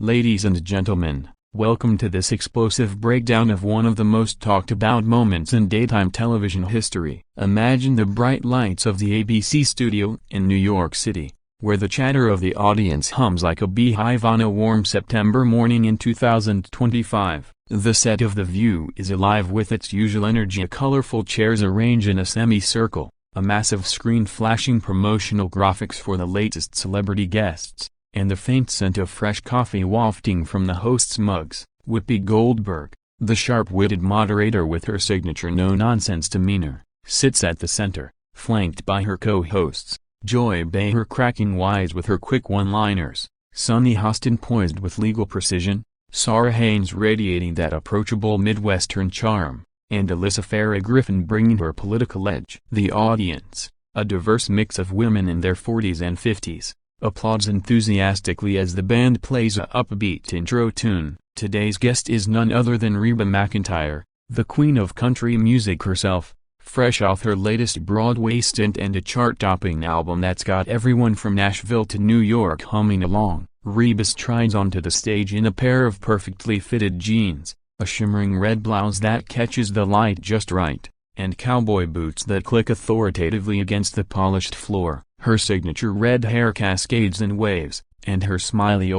Ladies and gentlemen, welcome to this explosive breakdown of one of the most talked about moments in daytime television history. Imagine the bright lights of the ABC studio in New York City, where the chatter of the audience hums like a beehive on a warm September morning in 2025. The set of The View is alive with its usual energy, colorful chairs arranged in a semicircle, a massive screen flashing promotional graphics for the latest celebrity guests, and the faint scent of fresh coffee wafting from the host's mugs. Whoopi Goldberg, the sharp-witted moderator with her signature no-nonsense demeanor, sits at the center, flanked by her co-hosts, Joy Behar cracking wise with her quick one-liners, Sunny Hostin poised with legal precision, Sarah Haynes radiating that approachable Midwestern charm, and Alyssa Farah Griffin bringing her political edge. The audience, a diverse mix of women in their 40s and 50s, applauds enthusiastically as the band plays a upbeat intro tune. Today's guest is none other than Reba McEntire, the queen of country music herself, fresh off her latest Broadway stint and a chart-topping album that's got everyone from Nashville to New York humming along. Reba strides onto the stage in a pair of perfectly fitted jeans, a shimmering red blouse that catches the light just right, and cowboy boots that click authoritatively against the polished floor. Her signature red hair cascades and waves, and her smiley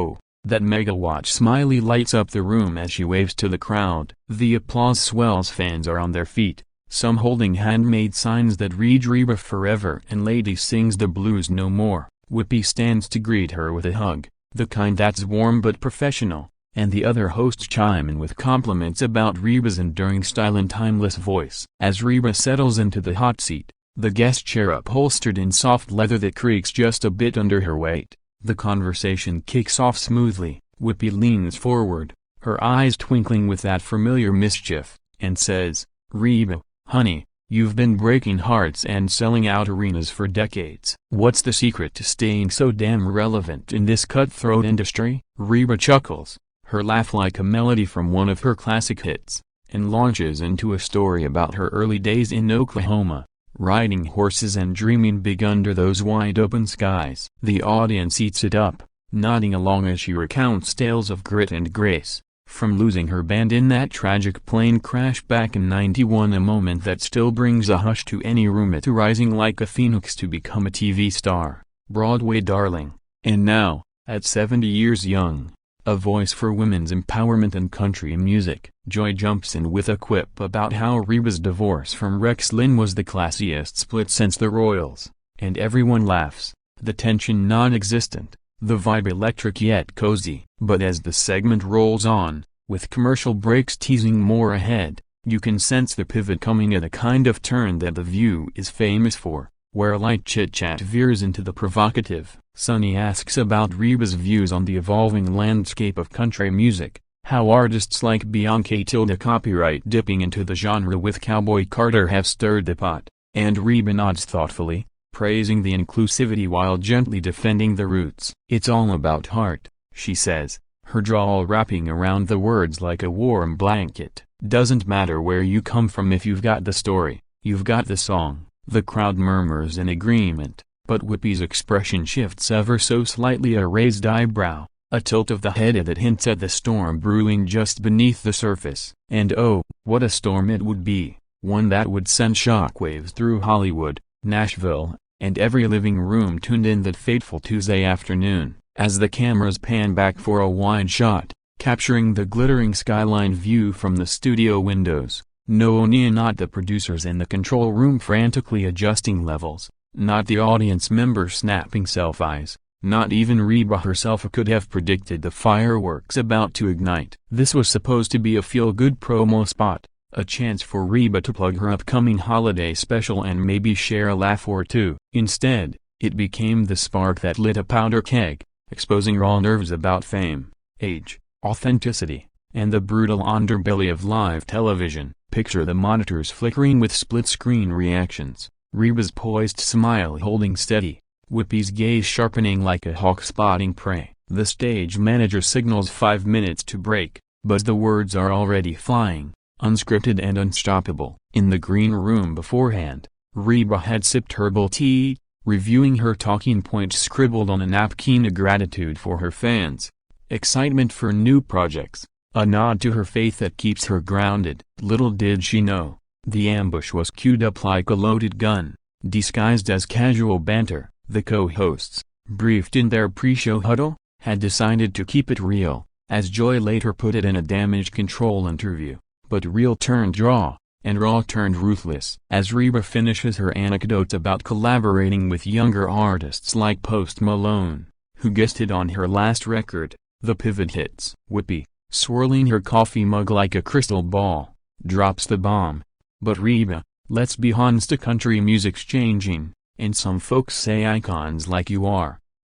that megawatt smiley lights up the room as she waves to the crowd. The applause swells, fans are on their feet, some holding handmade signs that read Reba forever and Lady sings the blues no more. Whoopi stands to greet her with a hug, the kind that's warm but professional, and the other hosts chime in with compliments about Reba's enduring style and timeless voice. As Reba settles into the hot seat, the guest chair upholstered in soft leather that creaks just a bit under her weight, the conversation kicks off smoothly. Whoopi leans forward, her eyes twinkling with that familiar mischief, and says, "Reba, honey, you've been breaking hearts and selling out arenas for decades. What's the secret to staying so damn relevant in this cutthroat industry?" Reba chuckles, her laugh like a melody from one of her classic hits, and launches into a story about her early days in Oklahoma, riding horses and dreaming big under those wide-open skies. The audience eats it up, nodding along as she recounts tales of grit and grace, from losing her band in that tragic plane crash back in '91, a moment that still brings a hush to any room, to rising like a phoenix to become a TV star, Broadway darling, and now, at 70 years young, a voice for women's empowerment and country music. Joy jumps in with a quip about how Reba's divorce from Rex Linn was the classiest split since the Royals, and everyone laughs, the tension non-existent, the vibe electric yet cozy. But as the segment rolls on, with commercial breaks teasing more ahead, you can sense the pivot coming at a kind of turn that The View is famous for, where light chit-chat veers into the provocative. Sunny asks about Reba's views on the evolving landscape of country music, how artists like Bianca copyright dipping into the genre with Cowboy Carter have stirred the pot, and Reba nods thoughtfully, praising the inclusivity while gently defending the roots. "It's all about heart," she says, her drawl wrapping around the words like a warm blanket. "Doesn't matter where you come from if you've got the story, you've got the song." The crowd murmurs in agreement, but Whoopi's expression shifts ever so slightly, a raised eyebrow, a tilt of the head that hints at the storm brewing just beneath the surface. And oh, what a storm it would be, one that would send shockwaves through Hollywood, Nashville, and every living room tuned in that fateful Tuesday afternoon, as the cameras pan back for a wide shot, capturing the glittering skyline view from the studio windows. Not the producers in the control room frantically adjusting levels, not the audience members snapping selfies, not even Reba herself could have predicted the fireworks about to ignite. This was supposed to be a feel-good promo spot, a chance for Reba to plug her upcoming holiday special and maybe share a laugh or two. Instead, it became the spark that lit a powder keg, exposing raw nerves about fame, age, authenticity, and the brutal underbelly of live television. Picture the monitors flickering with split-screen reactions, Reba's poised smile holding steady, Whoopi's gaze sharpening like a hawk spotting prey. The stage manager signals 5 minutes to break, but the words are already flying, unscripted and unstoppable. In the green room beforehand, Reba had sipped herbal tea, reviewing her talking points scribbled on a napkin, a gratitude for her fans, excitement for new projects, a nod to her faith that keeps her grounded. Little did she know, the ambush was queued up like a loaded gun, disguised as casual banter. The co-hosts, briefed in their pre-show huddle, had decided to keep it real, as Joy later put it in a Damage Control interview, but real turned raw, and raw turned ruthless. As Reba finishes her anecdotes about collaborating with younger artists like Post Malone, who guested on her last record, The Pivot hits. Whoopi, swirling her coffee mug like a crystal ball, drops the bomb. But Reba, let's be honest, country music's changing, and some folks say icons like you are,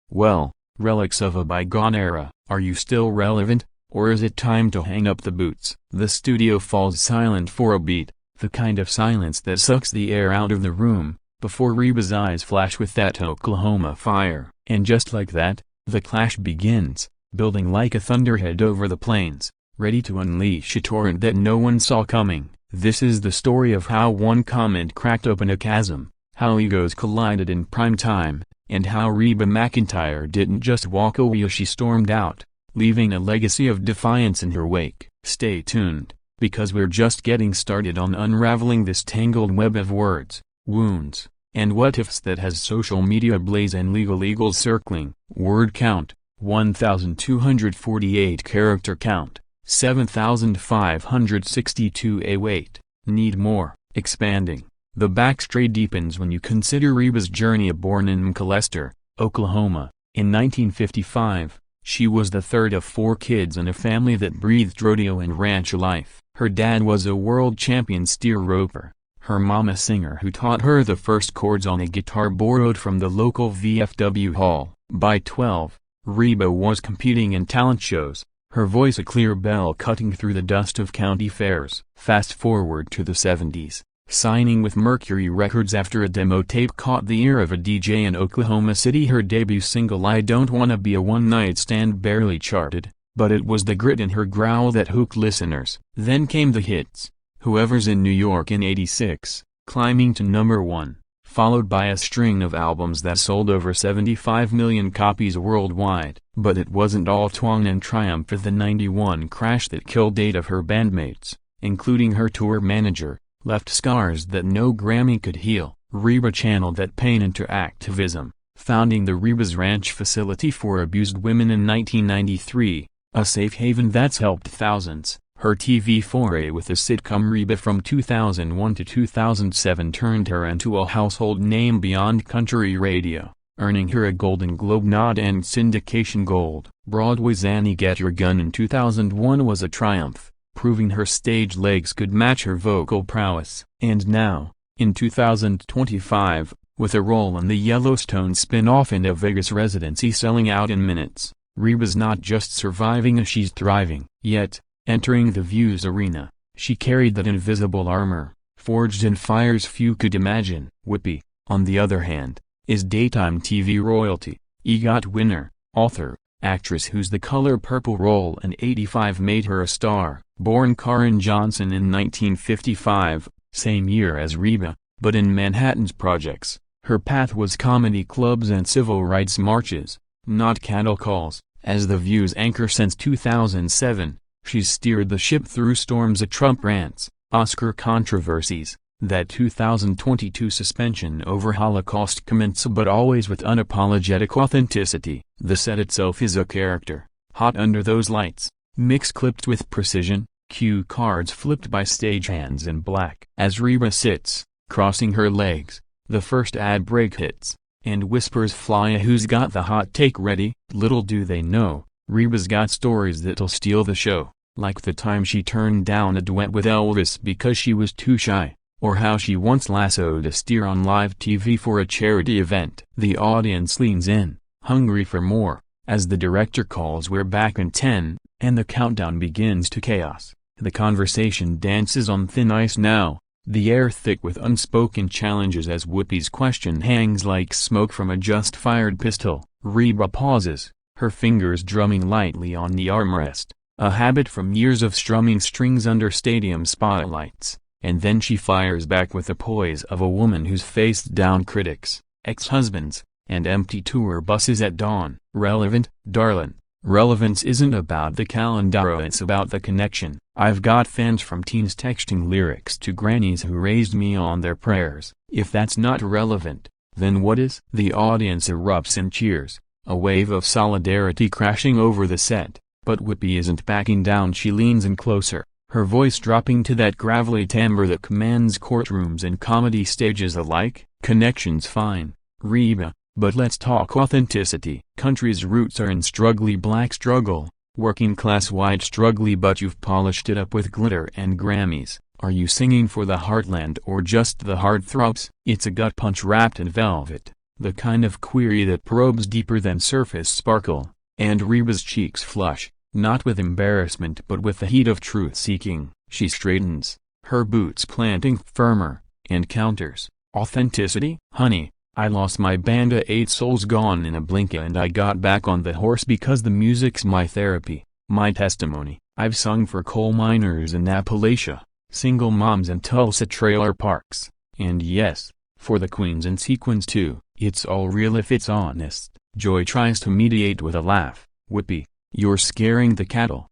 well, relics of a bygone era. Are you still relevant, or is it time to hang up the boots? The studio falls silent for a beat, the kind of silence that sucks the air out of the room, before Reba's eyes flash with that Oklahoma fire. And just like that, the clash begins, building like a thunderhead over the plains, ready to unleash a torrent that no one saw coming. This is the story of how one comment cracked open a chasm, how egos collided in prime time, and how Reba McEntire didn't just walk away, she stormed out, leaving a legacy of defiance in her wake. Stay tuned, because we're just getting started on unraveling this tangled web of words, wounds, and what-ifs that has social media ablaze and legal eagles circling. Word count, 1,248. Character count, 7,562. Wait, need more. Expanding. The backstory deepens when you consider Reba's journey. Born in McAlester, Oklahoma, in 1955, she was the third of 4 kids in a family that breathed rodeo and ranch life. Her dad was a world champion steer roper, her mom a singer who taught her the first chords on a guitar borrowed from the local VFW hall. By 12, Reba was competing in talent shows, her voice a clear bell cutting through the dust of county fairs. Fast forward to the 70s. Signing with Mercury Records after a demo tape caught the ear of a DJ in Oklahoma City. Her debut single I Don't Wanna Be a One-Night Stand barely charted, but it was the grit in her growl that hooked listeners. Then came the hits, Whoever's in New York in '86, climbing to #1, followed by a string of albums that sold over 75 million copies worldwide. But it wasn't all twang and triumph of the '91 crash that killed 8 of her bandmates, including her tour manager, left scars that no Grammy could heal. Reba channeled that pain into activism, founding the Reba's Ranch facility for abused women in 1993, a safe haven that's helped thousands. Her TV foray with the sitcom Reba from 2001 to 2007 turned her into a household name beyond country radio, earning her a Golden Globe nod and syndication gold. Broadway's Annie Get Your Gun in 2001 was a triumph, proving her stage legs could match her vocal prowess. And now, in 2025, with a role in the Yellowstone spin-off and a Vegas residency selling out in minutes, Reba's not just surviving, she's thriving. Yet, entering the View's arena, she carried that invisible armor, forged in fires few could imagine. Whoopi, on the other hand, is daytime TV royalty, EGOT winner, author, actress whose The Color Purple role in '85 made her a star. Born Karen Johnson in 1955, same year as Reba, but in Manhattan's projects, her path was comedy clubs and civil rights marches, not cattle calls. As The View's anchor since 2007, she's steered the ship through storms of Trump rants, Oscar controversies, that 2022 suspension over Holocaust comments, but always with unapologetic authenticity. The set itself is a character, hot under those lights, mix clipped with precision, cue cards flipped by stagehands in black. As Reba sits, crossing her legs, the first ad break hits, and whispers fly. Who's got the hot take ready? Little do they know, Reba's got stories that'll steal the show, like the time she turned down a duet with Elvis because she was too shy, or how she once lassoed a steer on live TV for a charity event. The audience leans in, hungry for more, as the director calls "We're back in 10, and the countdown begins to chaos. The conversation dances on thin ice now, the air thick with unspoken challenges as Whoopi's question hangs like smoke from a just-fired pistol. Reba pauses, her fingers drumming lightly on the armrest, a habit from years of strumming strings under stadium spotlights, and then she fires back with the poise of a woman who's faced down critics, ex-husbands, and empty tour buses at dawn. Relevant, darlin', Relevance isn't about the calendar, it's about the connection. I've got fans from teens texting lyrics to grannies who raised me on their prayers. If that's not relevant, then what is? The audience erupts in cheers, a wave of solidarity crashing over the set. But Whoopi isn't backing down. She leans in closer, her voice dropping to that gravelly timbre that commands courtrooms and comedy stages alike. Connection's fine, Reba, but let's talk authenticity. Country's roots are in struggly black struggle, working class white struggly, but you've polished it up with glitter and Grammys. Are you singing for the heartland or just the heartthrobs? It's a gut punch wrapped in velvet, the kind of query that probes deeper than surface sparkle. And Reba's cheeks flush, not with embarrassment but with the heat of truth-seeking. She straightens, her boots planting firmer, and counters, authenticity? Honey, I lost my band of 8 souls gone in a blink and I got back on the horse because the music's my therapy, my testimony. I've sung for coal miners in Appalachia, single moms in Tulsa trailer parks, and yes, for the queens in sequins too. It's all real if it's honest. Joy tries to mediate with a laugh. Whoopi, you're scaring the cattle.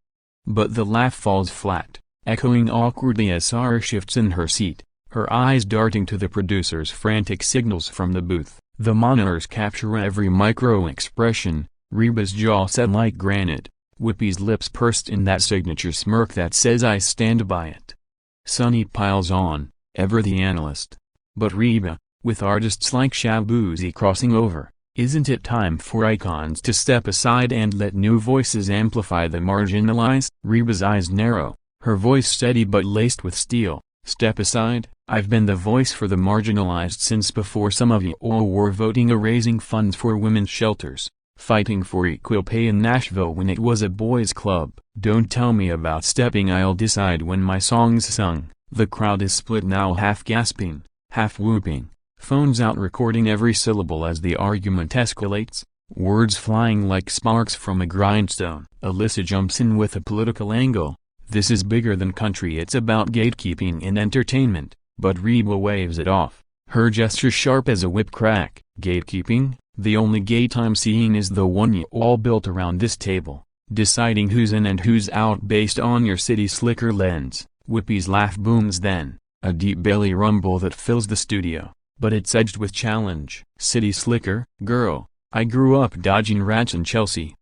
But the laugh falls flat, echoing awkwardly as Sarah shifts in her seat, her eyes darting to the producer's frantic signals from the booth. The monitors capture every micro-expression, Reba's jaw set like granite, Whoopi's lips pursed in that signature smirk that says I stand by it. Sonny piles on, ever the analyst. But Reba, with artists like Shabuzi crossing over, isn't it time for icons to step aside and let new voices amplify the marginalized? Reba's eyes narrow, her voice steady but laced with steel. Step aside? I've been the voice for the marginalized since before some of you all were voting or raising funds for women's shelters, fighting for equal pay in Nashville when it was a boys' club. Don't tell me about stepping, I'll decide when my song's sung. The crowd is split now, half gasping, half whooping. Phones out recording every syllable as the argument escalates, words flying like sparks from a grindstone. Alyssa jumps in with a political angle. This is bigger than country, it's about gatekeeping in entertainment. But Reba waves it off, her gesture sharp as a whip crack. Gatekeeping? The only gate I'm seeing is the one you all built around this table, deciding who's in and who's out based on your city slicker lens. Whoopi's laugh booms then, a deep belly rumble that fills the studio. But it's edged with challenge. City slicker? Girl, I grew up dodging rats in Chelsea,